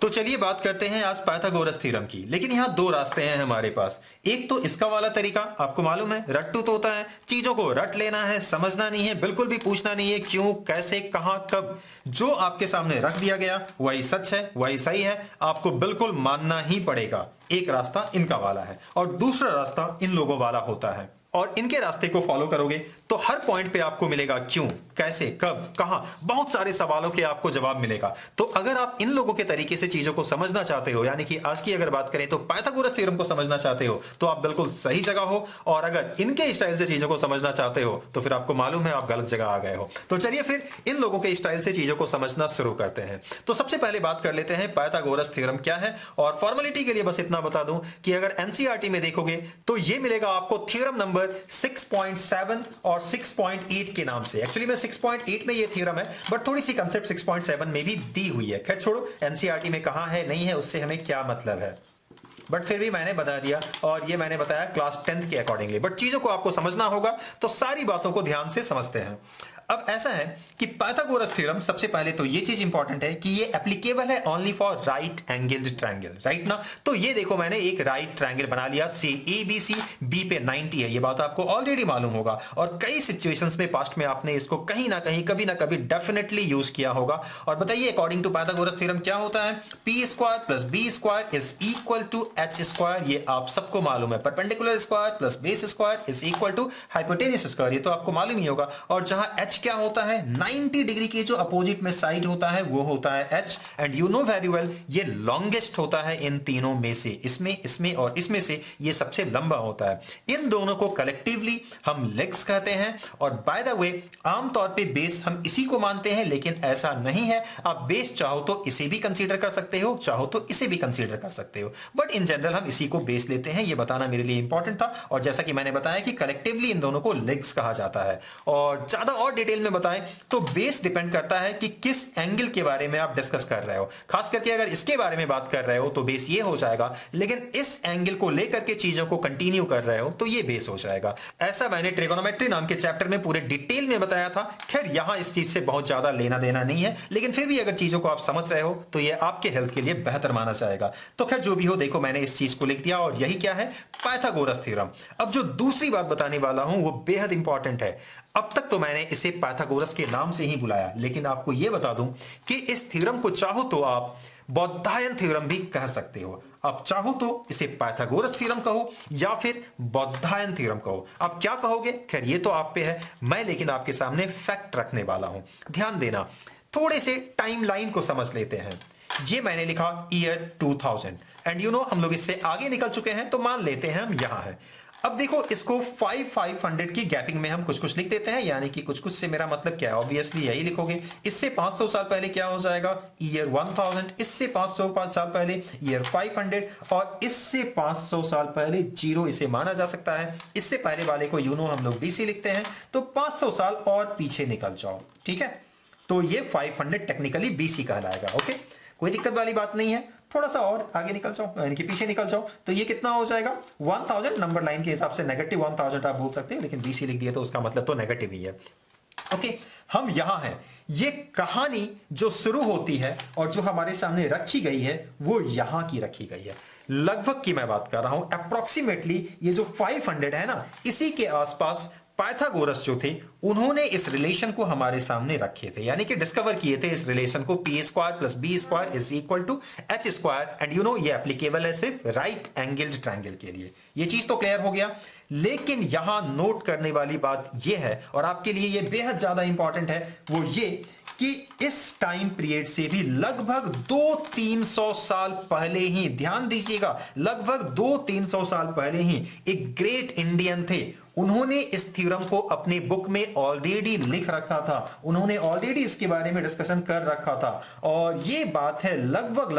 तो चलिए बात करते हैं आज पाइथागोरस थ्योरम की। लेकिन यहां दो रास्ते हैं हमारे पास। एक तो इसका वाला तरीका, आपको मालूम है रट्टू तो होता है, चीजों को रट लेना है, समझना नहीं है, बिल्कुल भी पूछना नहीं है क्यों, कैसे, कहां, कब। जो आपके सामने रख दिया गया वही सच है, वही सही है, आपको बिल्कुल मानना ही पड़ेगा। एक रास्ता इनका वाला है और दूसरा रास्ता इन लोगों वाला होता है। और इनके रास्ते को फॉलो करोगे तो हर पॉइंट पे आपको मिलेगा क्यों, कैसे, कब, कहां, बहुत सारे सवालों के आपको जवाब मिलेगा। तो अगर आप इन लोगों के तरीके से चीजों को समझना चाहते हो, यानी कि आज की अगर बात करें तो पाइथागोरस थ्योरम को समझना चाहते हो, तो आप बिल्कुल सही जगह हो। और अगर इनके स्टाइल से चीजों को समझना चाहते हो तो फिर आपको मालूम है आप गलत जगह आ गए हो। तो चलिए फिर इन लोगों के स्टाइल से चीजों को समझना शुरू करते हैं। तो सबसे पहले बात कर लेते हैं पाइथागोरस थ्योरम क्या है। और फॉर्मेलिटी के लिए बस इतना बता दूं कि अगर एनसीईआरटी में देखोगे तो ये मिलेगा आपको थ्योरम नंबर 6.7 और 6.8 के नाम से। एक्चुअली में 6.8 में ये थ्योरम है, बट थोड़ी सी कंसेप्ट 6.7 में भी दी हुई है। खैर छोड़ो, एनसीईआरटी में कहां है नहीं है उससे हमें क्या मतलब है, बट फिर भी मैंने बता दिया। और ये मैंने बताया क्लास 10th के अकॉर्डिंगली। बट चीजों को आपको समझना होगा, तो सारी बातों को ध्यान से समझते हैं। अब ऐसा है कि पाइथागोरस थ्योरम, सबसे पहले तो ये चीज इंपॉर्टेंट है कि ये एप्लीकेबल है only for right angled triangle, right ना। तो ये देखो मैंने एक राइट ट्रायंगल बना लिया, से ABC, B पे 90 है, ये बात आपको ऑलरेडी मालूम होगा। और कई सिचुएशंस में पास्ट में आपने इसको कहीं ना कहीं कभी ना कभी डेफिनेटली यूज किया होगा। और बताइए अकॉर्डिंग टू पाइथागोरस थ्योरम क्या होता है, p square plus b square is equal to h square. ये आप सबको मालूम है। Perpendicular square plus base square is equal to hypotenuse square, ये तो आपको मालूम ही होगा। और जहां h क्या होता है, 90 डिग्री के जो अपोजिट में साइड होता है वो होता है h। And you know very well ये लॉन्गेस्ट होता है इन तीनों में से, इसमें और इसमें से ये सबसे लंबा होता है। इन दोनों को कलेक्टिवली हम लेग्स कहते हैं। और बाय द वे आमतौर पे बेस हम इसी को मानते हैं, लेकिन ऐसा नहीं है। आप बेस चाहो तो इसे भी कंसीडर कर सकते हो, चाहो तो इसे भी कंसीडर कर सकते हो, बट इन जनरल हम इसी को बेस लेते हैं। ये बताना मेरे लिए इंपॉर्टेंट था। और जैसा कि मैंने बताया कि कलेक्टिवली इन दोनों को लेग्स कहा जाता है। और ज्यादा और डिटेल में बताएं तो बेस डिपेंड करता है कि किस एंगल के बारे में आप डिस्कस कर रहे हो। खास करके अगर इसके बारे में बात कर रहे हो तो बेस ये हो जाएगा, लेकिन इस एंगल को लेकर के चीजों को कंटिन्यू कर रहे हो तो ये बेस हो जाएगा। ऐसा मैंने ट्रिगोनोमेट्री नाम के चैप्टर में पूरे डिटेल में बताया था। खैर यहां इस चीज से बहुत ज्यादा लेना देना नहीं है, लेकिन फिर भी अगर चीजों को आप समझ रहे हो तो ये आपके हेल्थ के लिए बेहतर माना जाएगा। तो खैर जो भी हो, देखो मैंने इस चीज को लिख दिया और यही क्या है, पाइथागोरस थ्योरम। अब जो दूसरी बात बताने वाला हूं वो बेहद इंपॉर्टेंट है। अब तक तो मैंने इसे पाइथागोरस के नाम से ही बुलाया, लेकिन आपको यह बता दूं कि इस थ्योरम को चाहो तो आप बौद्धायन थ्योरम भी कह सकते हो। आप चाहो तो इसे पाइथागोरस थ्योरम कहो या फिर बौद्धायन थ्योरम कहो। आप क्या कहोगे खैर ये तो आप पे है, मैं लेकिन आपके सामने फैक्ट रखने वाला हूं। ध्यान देना, थोड़े से टाइमलाइन को समझ लेते हैं। ये मैंने लिखा ईयर 2000 एंड यू नो हम लोग इससे आगे निकल चुके हैं, तो मान लेते हैं हम यहां हैं। अब देखो इसको 500 की गैपिंग में हम कुछ कुछ लिख देते हैं, यानी कि कुछ कुछ से मेरा मतलब क्या है, ऑब्वियसली यही लिखोगे। इससे 500 साल पहले क्या हो जाएगा, ईयर 1000। इससे 500 साल पहले ईयर 500। और इससे 500 साल पहले 0 इसे माना जा सकता है। इससे पहले वाले को यू नो हम लोग BC लिखते हैं। तो 500 साल और पीछे निकल जाओ, ठीक है। तो ये 500 टेक्निकली BC कहलाएगा। ओके, कोई दिक्कत वाली बात नहीं है। थोड़ा सा और आगे निकल जाओ, यानी कि पीछे निकल जाओ, तो ये कितना हो जाएगा 1000। नंबर लाइन के हिसाब से नेगेटिव 1000 आप बोल सकते हैं, लेकिन BC लिख दिया तो उसका मतलब तो नेगेटिव ही है। ओके, हम यहां हैं। ये कहानी जो शुरू होती है और जो हमारे सामने रखी गई है वो यहां की रखी गई है। लगभग की मैं बात कर रहा हूं, अप्रोक्सीमेटली ये जो 500 है ना, इसी के आसपास पाइथागोरस जो थे उन्होंने इस रिलेशन को हमारे सामने रखे थे, यानी कि डिस्कवर किए थे इस रिलेशन को, p square plus b square is equal to h square. And you know ये एप्लीकेबल है सिर्फ राइट एंगल्ड ट्रायंगल के लिए। ये चीज तो क्लियर हो गया। लेकिन यहां नोट करने वाली बात यह है, और आपके लिए यह बेहद ज्यादा इंपॉर्टेंट है, वो ये कि इस टाइम पीरियड से भी लगभग 200-300 साल पहले ही, ध्यान दीजिएगा, लगभग 200-300 साल पहले ही एक ग्रेट इंडियन थे। उन्होंने इस थ्योरम को अपने बुक में ऑलरेडी लिख रखा था, उन्होंने ऑलरेडी इसके बारे में डिस्कशन कर रखा था। और ये बात है लगभग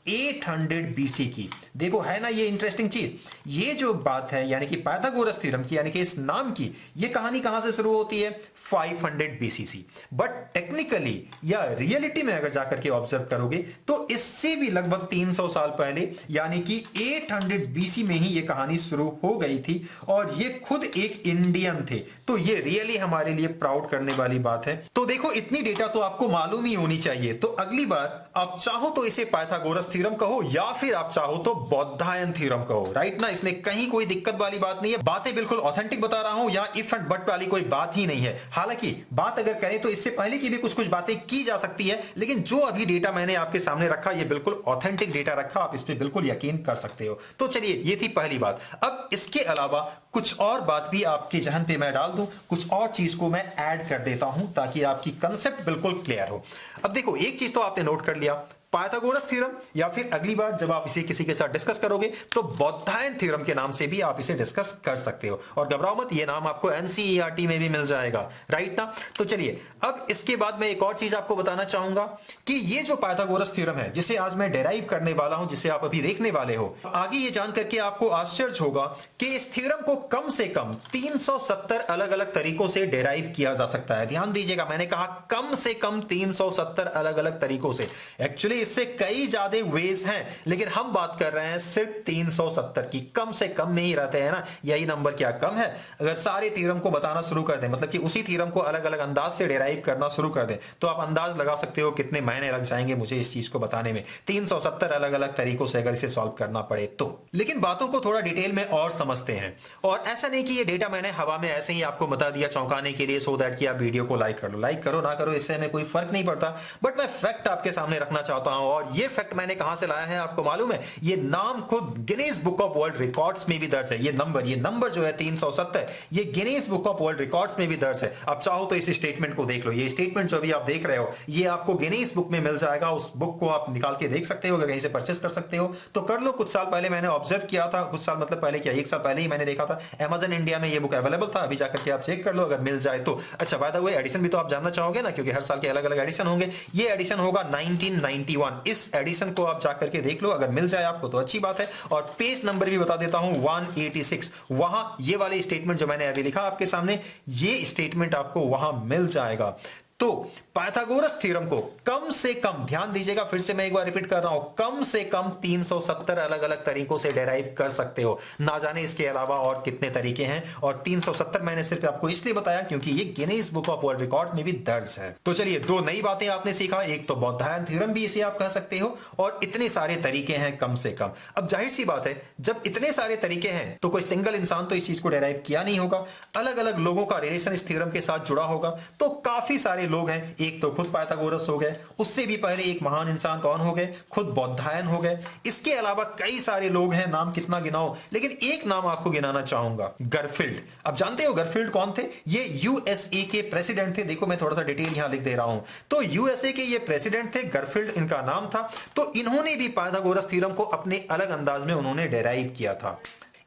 800 BC की। देखो है ना ये इंटरेस्टिंग चीज। ये जो बात है यानी कि पाइथागोरस थ्योरम की, यानी कि इस नाम की, ये कहानी कहां से शुरू होती है, 500 बीसीसी। बट टेक्निकली या रियलिटी में अगर जाकर के ऑब्जर्व करोगे तो इससे भी लगभग 300 साल पहले यानी कि 800 बीसी में ही ये कहानी शुरू हो गई थी और ये खुद एक इंडियन थे। तो ये रियली हमारे लिए प्राउड करने वाली बात है। तो देखो इतनी डेटा तो आपको मालूम ही होनी चाहिए। तो अगली बार आप चाहो तो इसे पाइथागोरस थ्योरम कहो या फिर आप चाहो तो बौद्धायन थ्योरम कहो, राइट ना, इसमें कहीं कोई दिक्कत वाली बात नहीं है। बातें बिल्कुल ऑथेंटिक बता रहा हूं, या इफ एंड बट वाली कोई बात ही नहीं है। हालांकि बात अगर करें तो इससे पहले की भी कुछ कुछ बातें की जा सकती है, लेकिन जो अभी डेटा मैंने आपके सामने रखा ये बिल्कुल ऑथेंटिक डेटा रखा, आप इस पर बिल्कुल यकीन कर सकते हो। तो चलिए ये थी पहली बात। अब इसके अलावा कुछ और बात भी आपके जहन पे मैं डाल दूं, कुछ और चीज को मैं ऐड कर देता हूं ताकि आपकी कंसेप्ट बिल्कुल क्लियर हो। अब देखो एक चीज तो आपने नोट कर लिया, पाइथागोरस थ्योरम, या फिर अगली बार जब आप इसे किसी के साथ डिस्कस करोगे तो बौद्धायन थ्योरम के नाम से भी आप इसे डिस्कस कर सकते हो। और घबराओ मत, ये नाम आपको एनसीईआरटी में भी मिल जाएगा, राइट ना। तो चलिए अब इसके बाद मैं एक और चीज आपको बताना चाहूंगा कि ये जो पाइथागोरस थ्योरम है जिसे आज मैं डेराइव करने वाला हूं, जिसे आप अभी देखने वाले हो, आगे ये जान करके आपको आश्चर्य होगा कि इस थ्योरम को कम से कम 370 अलग अलग तरीकों से डेराइव किया जा सकता है। ध्यान दीजिएगा, मैंने कहा कम से कम 370 अलग अलग तरीकों से। एक्चुअली इससे कई ज्यादा वेज हैं, लेकिन हम बात कर रहे हैं सिर्फ 370 की। कम से कम में ही रहते हैं ना, यही नंबर क्या कम है। अगर सारे थ्योरम को बताना शुरू कर दें, मतलब कि उसी थ्योरम को अलग अलग अंदाज से डेराइव करना शुरू कर दें, तो आप अंदाज लगा सकते हो कितने महीने लग जाएंगे मुझे इस चीज को बताने में, 370 अलग अलग तरीकों से अगर इसे सॉल्व करना पड़े तो। लेकिन बातों को थोड़ा डिटेल में और समझते हैं। और ऐसा नहीं कि ये डेटा मैंने हवा में ऐसे ही आपको बता दिया चौंकाने के लिए, सो दैट कि आप वीडियो को लाइक कर लो। लाइक करो ना करो इससे हमें कोई फर्क नहीं पड़ता, बट मैं फैक्ट आपके सामने रखना चाहता हूं। और ये फैक्ट मैंने कहां से लाया है आपको मालूम है? ये नाम खुद Guinness book of world records में भी दर्ज है। ये नंबर जो है 370, ये Guinness book of world records में भी दर्ज है। आप चाहो तो इस स्टेटमेंट को देख लो, ये स्टेटमेंट जो भी आप देख रहे हो ये आपको गिनीज बुक में मिल जाएगा। उस बुक को आप निकाल के देख सकते हो, अगर कहीं से परचेस कर सकते हो तो कर लो। कुछ साल पहले मैंने ऑब्जर्व किया था, कुछ साल मतलब पहले क्या, 1 साल पहले ही मैंने देखा था, अमेज़न इंडिया में ये बुक अवेलेबल था। अभी जाकर के आप चेक कर लो अगर मिल जाए तो। अच्छा, बाय द वे एडिशन भी तो आप जानना चाहोगे ना, क्योंकि हर साल के अलग अलग एडिशन होंगे। ये एडिशन होगा 1991। इस एडिशन को आप जाकर के देख लो, अगर मिल जाए आपको तो अच्छी बात है। और पेज नंबर भी बता देता हूं 186, वहां ये वाले स्टेटमेंट जो मैंने अभी लिखा आपके सामने, ये स्टेटमेंट आपको वहां मिल जाएगा। तो पाइथागोरस थ्योरम को कम से कम, ध्यान दीजिएगा फिर से मैं एक बार रिपीट कर रहा हूं, कम से कम 370 अलग अलग तरीकों से डेराइव कर सकते हो। ना जाने इसके अलावा और कितने तरीके हैं। और 370 मैंने सिर्फ आपको इसलिए बताया क्योंकि ये Guinness book of world record में भी दर्ज है। तो चलिए दो नई बातें आपने सीखा, एक तो बौद्धायन थ्योरम भी इसे आप कह सकते हो, और इतने सारे तरीके हैं कम से कम। अब जाहिर सी बात है, जब इतने सारे तरीके हैं तो कोई सिंगल इंसान तो इस चीज को डेराइव किया नहीं होगा, अलग अलग लोगों का रिलेशन इस थ्योरम के साथ जुड़ा होगा। तो काफी सारे लोग हैं, एक तो खुद पाइथागोरस हो गए, उससे भी पहले एक महान इंसान कौन हो गए, खुद बौद्धायन हो गए। इसके अलावा कई सारे लोग हैं, नाम कितना गिनाओ, लेकिन एक नाम आपको गिनाना चाहूंगा, गरफील्ड। अब जानते हो गरफील्ड कौन थे? ये यूएसए के प्रेसिडेंट थे। देखो मैं थोड़ा सा डिटेल यहां लिख दे रहा हूं। तो यूएसए के ये प्रेसिडेंट थे, गरफील्ड इनका नाम था। तो इन्होंने भी पाइथागोरस थ्योरम को अपने अलग अंदाज में उन्होंने डेराइव किया था।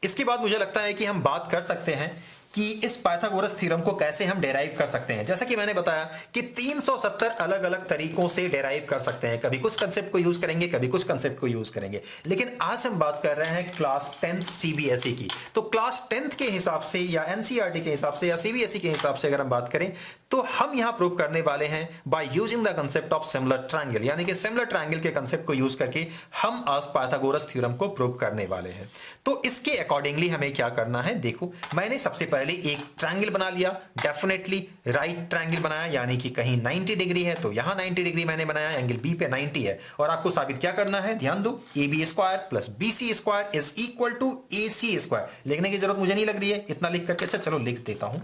इसके बाद मुझे लगता है कि हम बात कर सकते हैं कि इस पाइथागोरस थ्योरम को कैसे हम डेराइव कर सकते हैं। जैसा कि मैंने बताया कि 370 अलग अलग तरीकों से डेराइव कर सकते हैं। कभी कुछ कंसेप्ट को यूज करेंगे, कभी कुछ कंसेप्ट को यूज करेंगे। लेकिन आज हम बात कर रहे हैं क्लास 10th सीबीएसई की। तो क्लास 10th के हिसाब से या एनसीईआरटी के हिसाब से या सीबीएसई के हिसाब से अगर हम बात करें तो हम यहां प्रूव करने वाले हैं by using the concept of similar triangle, यानी कि सिमिलर ट्रायंगल के कंसेप्ट को यूज करके हम आज पाइथागोरस थ्योरम को प्रूव करने वाले हैं। तो इसके अकॉर्डिंगली हमें क्या करना है, देखो मैंने सबसे पहले एक ट्रायंगल बना लिया, डेफिनेटली राइट ट्रायंगल बनाया, यानी कि कहीं 90 डिग्री है तो यहां 90 डिग्री मैंने बनाया, एंगल बी पे 90 है। और आपको साबित क्या करना है, ध्यान दो, A B square plus B C square is equal to A C square. लिखने की जरूरत मुझे नहीं लग रही है, इतना लिख करके, अच्छा चलो लिख देता हूं,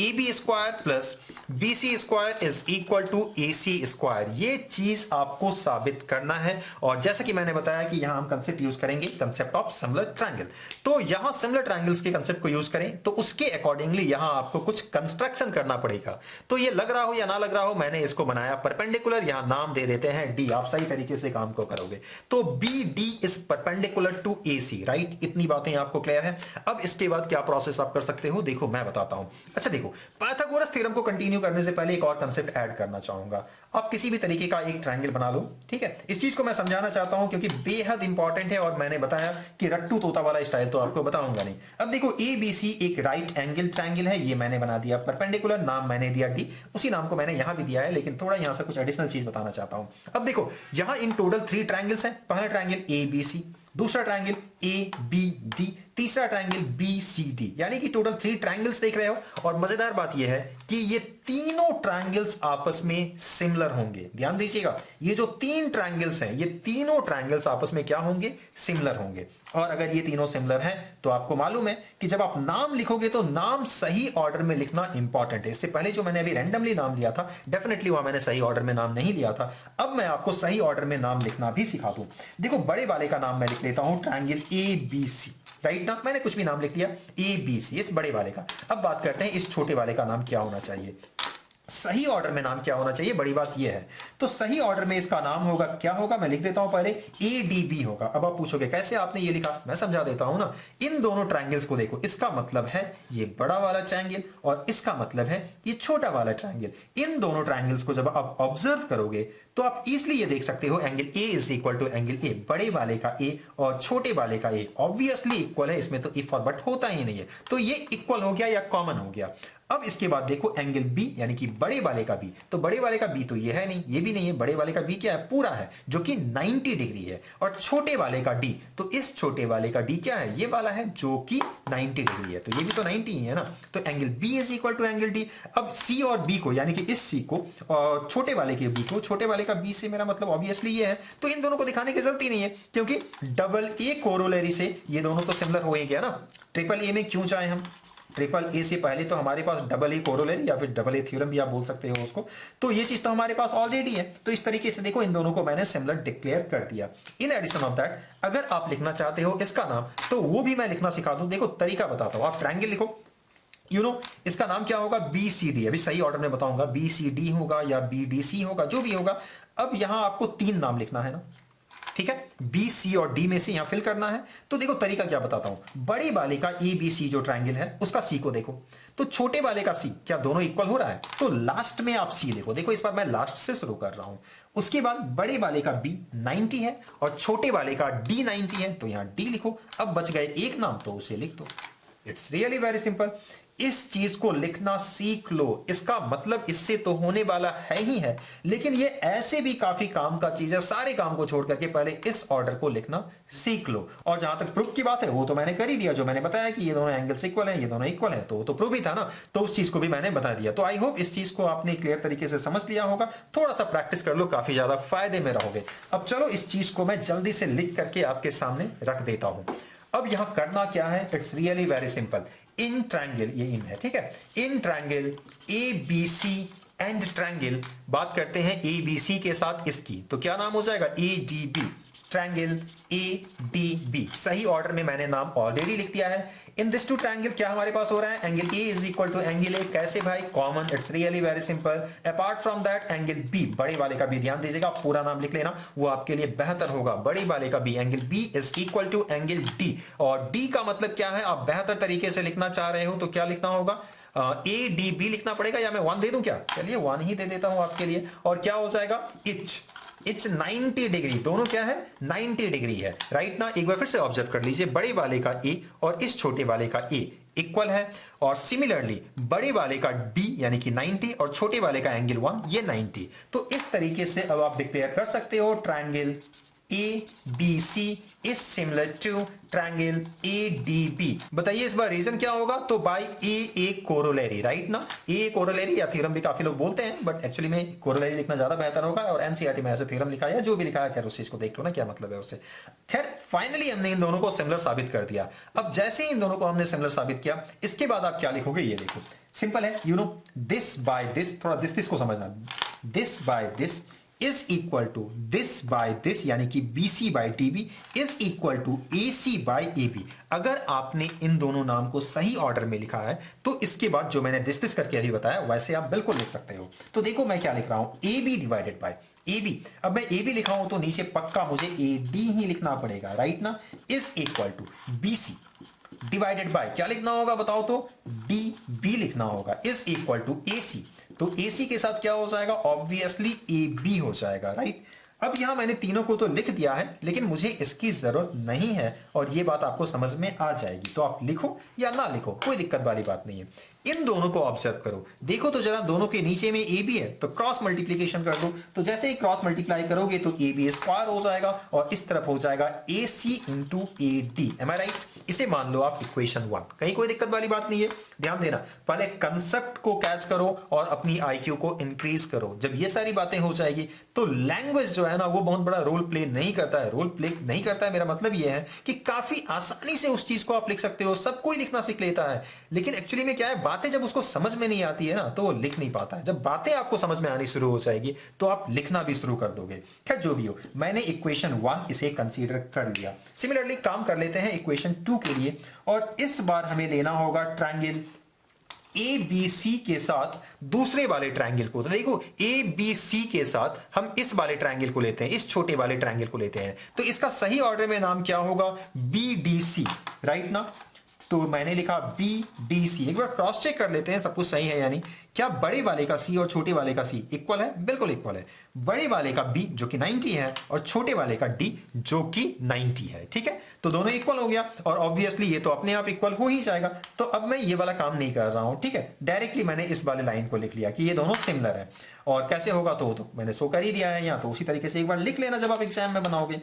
A B square plus B C square is equal to A C square. ये चीज आपको साबित करना है। और जैसा कि मैंने बताया कि यहां हम कंसेप्ट यूज करेंगे, कंसेप्ट ऑफ सिमिलर ट्रायंगल। तो यहां सिमिलर ट्रायंगल्स के कंसेप्ट को यूज करें तो उसके अकॉर्डिंगली यहां आपको कुछ कंस्ट्रक्शन करना पड़ेगा। तो ये लग रहा हो या ना लग रहा हो, मैंने इसको बनाया परपेंडिकुलर, यहां नाम दे देते हैं डी। आप सही तरीके से काम को करोगे तो B D is perpendicular to A C, right. इतनी बातें आपको क्लियर है। अब इसके बाद क्या प्रोसेस आप कर सकते हो, देखो मैं बताता हूं। अच्छा देखो, देखो, पाइथागोरस थ्योरम को कंटिन्यू करने से पहले एक और कंसेप्ट ऐड करना चाहूंगा। आप किसी भी तरीके का एक ट्रायंगल बना लो, ठीक है। इस चीज को मैं समझाना चाहता हूं क्योंकि बेहद इंपॉर्टेंट है, और मैंने बताया कि रट्टू तोता वाला स्टाइल तो आपको बताऊंगा नहीं। अब देखो, ए बी सी एक राइट एंगल ट्रायंगल है, ये मैंने बना दिया परपेंडिकुलर, नाम मैंने दिया डी, उसी नाम को मैंने यहां भी दिया है, लेकिन थोड़ा यहां से कुछ एडिशनल चीज बताना चाहता हूं। अब देखो, यहां इन टोटल 3 ट्रायंगल्स हैं। पहला ट्रायंगल ए बी सी, दूसरा ट्रायंगल ए बी डी, तीसरा ट्रायंगल बी सी डी, यानी कि टोटल 3 ट्रायंगल्स देख रहे हो। और मजेदार बात यह है कि ये तीनों ट्रायंगल्स आपस में सिमिलर होंगे। ध्यान दीजिएगा, ये जो 3 ट्रायंगल्स हैं, ये तीनों ट्रायंगल्स आपस में क्या होंगे? सिमिलर होंगे। और अगर ये तीनों सिमिलर हैं तो आपको मालूम है कि जब आप नाम लिखोगे तो नाम सही ऑर्डर में लिखना इंपॉर्टेंट है। इससे पहले जो मैंने अभी रैंडमली नाम लिया था, डेफिनेटली वहां मैंने सही ऑर्डर में नाम नहीं लिया था। अब मैं आपको सही ऑर्डर में नाम लिखना भी सिखा दूं। देखो, बड़े वाले का नाम मैं लिख लेता हूं triangle A B C, right ना, मैंने कुछ भी नाम लिख दिया ए बी सी, इस बड़े वाले का। अब बात करते हैं इस छोटे वाले का नाम क्या होना चाहिए, सही ऑर्डर में नाम क्या होना चाहिए। बड़ी बात यह है, तो सही ऑर्डर में इसका नाम होगा, क्या होगा, मैं लिख देता हूं पहले, ए डी बी होगा। अब आप पूछोगे कैसे आपने ये लिखा, मैं समझा देता हूं ना। इन दोनों ट्रायंगल्स को देखो, इसका मतलब है ये बड़ा वाला ट्रायंगल और इसका मतलब है ये छोटा वाला ट्रायंगल। इन दोनों ट्रायंगल्स को जब आप ऑब्जर्व करोगे तो आप इजिली ये देख सकते हो angle A is equal to angle A, बड़े वाले का ए और छोटे वाले का ए ऑब्वियसली इक्वल है, इसमें तो इफ और बट होता ही नहीं है, तो ये इक्वल हो गया या कॉमन हो गया। अब इसके बाद देखो एंगल बी, यानी कि बड़े वाले का बी, तो बड़े वाले का बी तो ये है नहीं, ये भी नहीं है, बड़े वाले का बी क्या है, पूरा है, जो कि 90 डिग्री है। और छोटे वाले का डी, तो इस छोटे वाले का डी क्या है, ये वाला है जो कि 90 डिग्री है, तो ये भी तो 90 ही है ना। तो angle B is equal to angle D. अब सी और बी को, यानी कि इस सी को और छोटे वाले के बी को, छोटे वाले का बी से मेरा मतलब ऑब्वियसली ये है, तो इन दोनों को दिखाने की जरूरत ही नहीं है, क्योंकि डबल ए कोरोलरी से ये दोनों तो सिमिलर हो ही गया ना। ट्रिपल ए में क्यों चाहे हम, ट्रिपल ए से पहले तो हमारे पास डबल ए कोरोलरी या फिर डबल ए थ्योरम भी आप बोल सकते हो उसको, तो ये चीज तो हमारे पास ऑलरेडी है। तो इस तरीके से देखो, इन दोनों को मैंने सिमिलर डिक्लेयर कर दिया। इन एडिशन ऑफ दैट, अगर आप लिखना चाहते हो इसका नाम, तो वो भी मैं लिखना सिखा दूं। देखो तरीका बताता हूं, आप ट्रायंगल लिखो, इसका नाम क्या होगा, बी सी डी। अभी सही ऑर्डर में बताऊंगा, बी सी डी होगा या बी डी सी होगा, जो भी होगा। अब यहां आपको 3 नाम लिखना है ना, ठीक है, बी सी और डी में से यहां फिल करना है। तो देखो तरीका क्या बताता हूं, बड़े वाले का ए बी सी जो ट्रायंगल है उसका सी को देखो, तो छोटे वाले का सी, क्या दोनों इक्वल हो रहा है, तो लास्ट में आप सी देखो। देखो इस बार मैं लास्ट से शुरू कर रहा हूं। उसके बाद बड़े वाले का बी 90 है और छोटे वाले का डी 90 है, तो यहां डी लिखो। अब बच गए एक नाम, तो उसे लिख दो। It's really very simple. इस चीज को लिखना सीख लो, इसका मतलब इससे तो होने वाला है ही है, लेकिन ये ऐसे भी काफी काम का चीज है। सारे काम को छोड़ करके पहले इस ऑर्डर को लिखना सीख लो। और जहां तक प्रूफ की बात है, वो तो मैंने कर ही दिया, जो मैंने बताया कि ये दोनों एंगल्स इक्वल हैं, ये दोनों इक्वल हैं, तो वो तो प्रूफ ही था ना, तो उस चीज को भी मैंने बता दिया। तो आई होप इस चीज को आपने क्लियर तरीके से समझ लिया होगा। थोड़ा सा प्रैक्टिस कर लो, काफी ज्यादा फायदे में रहोगे। अब चलो इस चीज को मैं जल्दी से लिख करके आपके सामने रख देता हूं। अब यहां करना क्या है, it's really very simple. In triangle, ये इन है, ठीक है, in triangle A B C and triangle, बात करते हैं ए बी सी के साथ इसकी, तो क्या नाम हो जाएगा, A D B, triangle A D B. सही ऑर्डर में मैंने नाम ऑलरेडी लिख दिया है। इन दिस टू ट्रायंगल क्या हमारे पास हो रहा है, angle A is equal to angle A, कैसे भाई, common, it's really very simple. Apart from that angle B, बड़े वाले का भी ध्यान दीजिएगा, आप पूरा नाम लिख लेना, वो आपके लिए बेहतर होगा। बड़े वाले का B, angle B is equal to angle D, और डी का मतलब क्या है, आप बेहतर तरीके से लिखना चाह रहे हो तो क्या लिखना होगा, ए डी बी लिखना पड़ेगा, या मैं 1 दे दूं क्या, चलिए 1 ही दे देता हूं आपके लिए। और क्या हो जाएगा, इच 90 डिग्री, दोनों क्या है, 90 डिग्री है, राइट ना। एक बार फिर से ऑब्जर्व कर लीजिए, बड़े वाले का ए और इस छोटे वाले का ए इक्वल है, और सिमिलरली बड़े वाले का डी यानी कि 90 और छोटे वाले का एंगल 1 ये 90। तो इस तरीके से अब आप डिक्लेयर कर सकते हो triangle A B C is similar to triangle A D B. बताइए इस बार रीजन क्या होगा, तो बाय ए कोरोलरी, राइट ना। ए कोरोलरी या थ्योरम भी काफी लोग बोलते हैं, बट एक्चुअली में कोरोलरी लिखना ज्यादा बेहतर होगा। और एनसीईआरटी में ऐसे थ्योरम लिखा है, जो भी लिखा है, खैर उस चीज को देख लो ना क्या मतलब है उससे। खैर फाइनली हमने इन दोनों को सिमिलर साबित कर दिया। अब जैसे ही इन दोनों को हमने सिमिलर साबित किया, इसके बाद आप क्या लिखोगे, ये देखो सिंपल है, दिस बाय दिस, थोड़ा दिस को समझना, this by this is equal to this by this, यानी कि BC by TB is equal to AC by AB। अगर आपने इन दोनों नाम को सही ऑर्डर में लिखा है, तो इसके बाद जो मैंने दिस करके अभी बताया, वैसे आप बिल्कुल लिख सकते हो। तो देखो मैं क्या लिख रहा हूं, AB डिवाइडेड बाय AB। अब मैं AB लिखा हूं तो नीचे पक्का मुझे AD ही लिखना पड़ेगा, राइट ना, is equal to BC divided by क्या लिखना होगा बताओ तो, डी बी लिखना होगा, is equal to A C. तो ए सी के साथ क्या हो जाएगा, ऑब्वियसली ए बी हो जाएगा, राइट। अब यहां मैंने तीनों को तो लिख दिया है, लेकिन मुझे इसकी जरूरत नहीं है और ये बात आपको समझ में आ जाएगी। तो आप लिखो या ना लिखो, कोई दिक्कत वाली बात नहीं है। इन दोनों को ऑब्जर्व करो, देखो तो जरा, दोनों के नीचे में ए बी है तो क्रॉस मल्टीप्लीकेशन कर दो। तो जैसे ही क्रॉस मल्टीप्लाई करोगे तो ए बी स्क्वायर हो जाएगा और इस तरफ हो जाएगा A C into A D. Am I right. इसे मान लो आप इक्वेशन 1। कहीं कोई दिक्कत वाली बात नहीं है। ध्यान देना, पहले कंसेप्ट को कैच करो और अपनी आईक्यू को इंक्रीज करो। जब ये सारी बातें हो जाएगी तो लैंग्वेज जो है ना वो बहुत बड़ा रोल प्ले नहीं करता है। रोल प्ले नहीं करता है मेरा मतलब ये है कि काफी आसानी से उस चीज को आप लिख सकते हो, सब कोई लिखना सीख लेता है। लेकिन एक्चुअली में क्या है, बातें जब उसको समझ में नहीं आती है ना तो वो लिख नहीं पाता है। जब बातें आपको समझ में आनी शुरू हो जाएगी तो आप लिखना भी शुरू कर दोगे। खैर जो भी हो, मैंने इक्वेशन 1 इसे कंसीडर कर लिया। सिमिलरली काम कर लेते हैं इक्वेशन 2 के लिए, और इस बार हमें लेना होगा ट्रायंगल ए बी सी के साथ दूसरे वाले ट्रायंगल को। तो देखो ए बी सी के साथ हम इस वाले ट्रायंगल को लेते हैं, इस छोटे वाले ट्रायंगल को लेते हैं। तो इसका सही ऑर्डर में नाम क्या होगा, बी डी सी, राइट ना। तो मैंने लिखा बी डी सी। एक बार क्रॉस चेक कर लेते हैं सब कुछ सही है यानी। क्या बड़े वाले का सी और छोटे वाले का सी इक्वल है? बिल्कुल इक्वल है। बड़े वाले का बी जो कि 90 है और छोटे वाले का डी जो कि 90 है, ठीक है। तो दोनों इक्वल हो गया और ऑब्वियसली ये तो अपने आप इक्वल हो ही जाएगा। तो अब मैं ये वाला काम नहीं कर रहा हूं, ठीक है। डायरेक्टली मैंने इस वाले लाइन को लिख लिया कि ये दोनों सिमिलर है। और कैसे होगा तो मैंने शो कर ही दिया है यहाँ। तो उसी तरीके से एक बार लिख लेना जब आप एग्जाम में बनाओगे।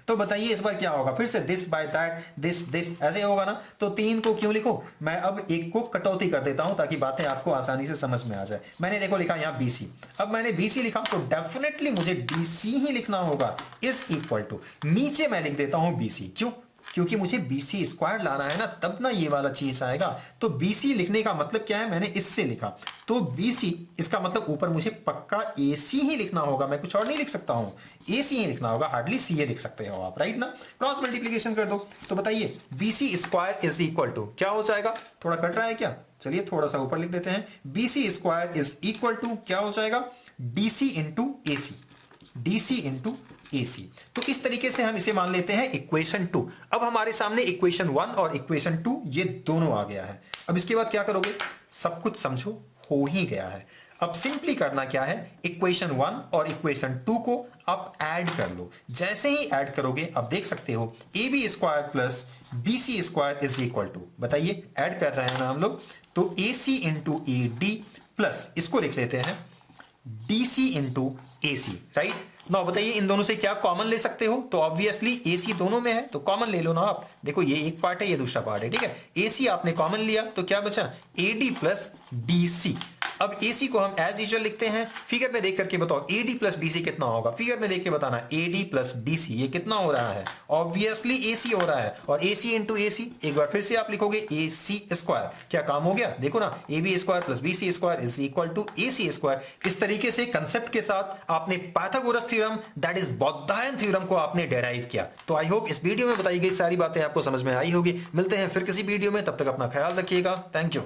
तो बताइए इस बार क्या होगा, फिर से दिस बाय दैट, दिस ऐसे होगा ना। तो 3 को क्यों लिखो, मैं अब एक को कटौती कर देता हूं ताकि बातें आपको आसानी से समझ में आ जाए। मैंने देखो लिखा यहां बीसी। अब मैंने बीसी लिखा तो डेफिनेटली मुझे डीसी ही लिखना होगा, इज इक्वल टू, नीचे मैं लिख देता हूं बीसी। क्यों? क्योंकि मुझे बीसी स्क्वायर लाना है ना, तब ना ये वाला चीज आएगा। तो बीसी लिखने का मतलब क्या है, मैंने इससे लिखा तो बीसी, इसका मतलब ऊपर मुझे पक्का एसी ही लिखना होगा, मैं कुछ और नहीं लिख सकता हूं, एसी ही लिखना होगा। हार्डली सी लिख सकते हो आप, राइट ना। क्रॉस मल्टीप्लीकेशन कर दो। तो बताइए BC square is equal to क्या हो जाएगा, थोड़ा कट रहा है क्या, चलिए थोड़ा सा ऊपर लिख देते हैं। BC square is equal to क्या हो जाएगा, DC into AC, DC into AC. तो इस तरीके से हम इसे मान लेते हैं इक्वेशन 2। अब हमारे सामने इक्वेशन 1 और इक्वेशन 2 ये दोनों आ गया है। अब इसके बाद क्या करोगे, सब कुछ समझो हो ही गया है। अब सिंपली करना क्या है, इक्वेशन 1 और इक्वेशन 2 को आप ऐड कर लो। जैसे ही ऐड करोगे आप देख सकते हो A B square plus B C square is equal to, बताइए ऐड कर रहे हैं ना हम लोग, तो A C into A D plus इसको लिख लेते हैं D C into A C, right ना। बताइए इन दोनों से क्या कॉमन ले सकते हो, तो ऑब्वियसली एसी दोनों में है तो कॉमन ले लो ना आप। देखो ये एक पार्ट है, ये दूसरा पार्ट है, ठीक है। एसी आपने कॉमन लिया तो क्या बचा, एडी प्लस डीसी। अब एसी को हम एज यूजुअल लिखते हैं, फिगर में देख करके बताओ एडी प्लस डीसी कितना होगा, फिगर में देख के बताना। एडी प्लस डीसी ये कितना हो रहा है, ऑब्वियसली एसी हो रहा है, और एसी इंटू एसी एक बार फिर से आप लिखोगे एसी स्क्वायर। क्या काम हो गया, देखो ना, A B square plus B C square is equal to A C square. इस तरीके से कंसेप्ट के साथ आपने Pythagoras theorem that is Baudhayana theorem को आपने डेराइव किया। तो आई होप इस वीडियो में बताई गई सारी बातें आपको समझ में आई होगी। मिलते हैं फिर किसी वीडियो में, तब तक अपना ख्याल रखिएगा। Thank you.